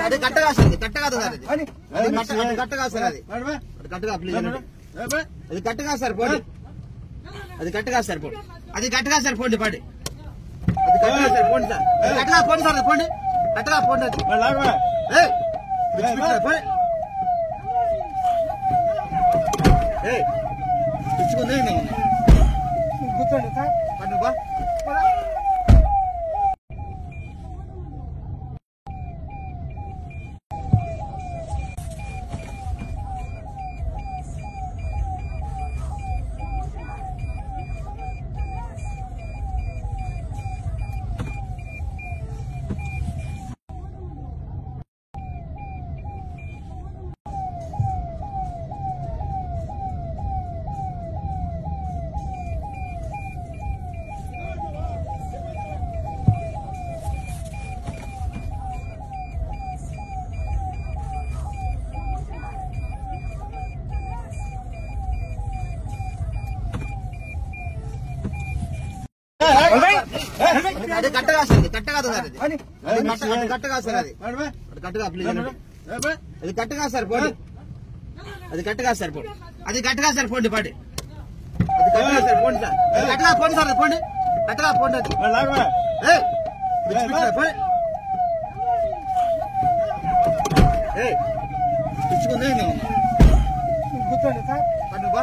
అది కట్టగా సార్, అది కట్ట కాదు సార్, అది కట్టగా సార్, అది కట్టగా ప్లీజ్, అది కట్టగా సార్ పోండి, అది కట్టగా సార్ పోండి, అది కట్టగా సార్ పోండి పాడి, అది కట్టగా సార్ పోండి సార్, కట్టగా పోండి సార్, పోండి కట్టగా పోండి, పిచ్చుకుంది కూర్చోండి సార్ పట్టు బా. అది కట్టగా సార్, అది కట్ట కాదు సార్, అది కట్టగా సార్, అది కట్టగా ప్లీజ్, అది కట్టగా సార్ పోండి, అది కట్టగా సార్ పోండి, అది కట్టగా సార్ పోండి పాడి, అది కట్టగా సార్ పోండి సార్, అది కట్టగా పోండి సార్, పోండి కట్టగా పోండి, పిచ్చుకుంది కూర్చోండి సార్ పట్టు బా.